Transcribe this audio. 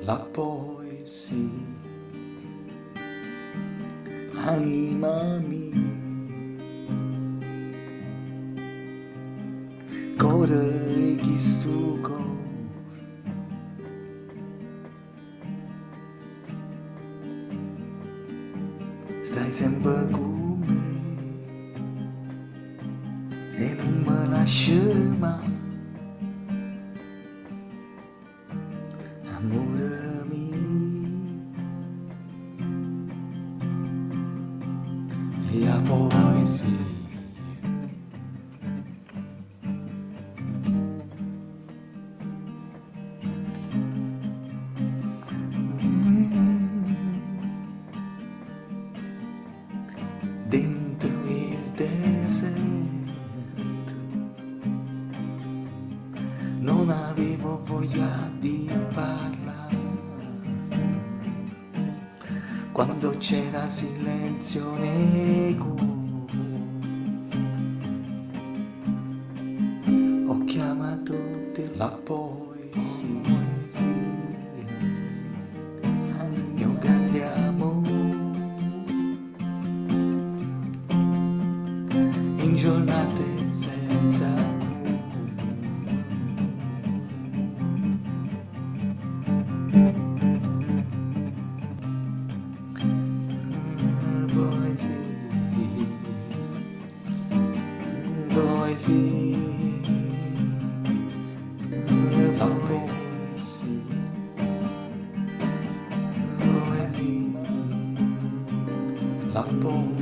la poesia, anima mia, cuore chi stu cor, stai sempre con me e non me lasci mai, amore mio, e la poesia. Dentro il deserto non avevo voglia di parlare, quando c'era silenzio nei cuori ho chiamato te la poesia, al mio grande amore in giornate senza poesia, poesia, la poesia, poesia, la poesia.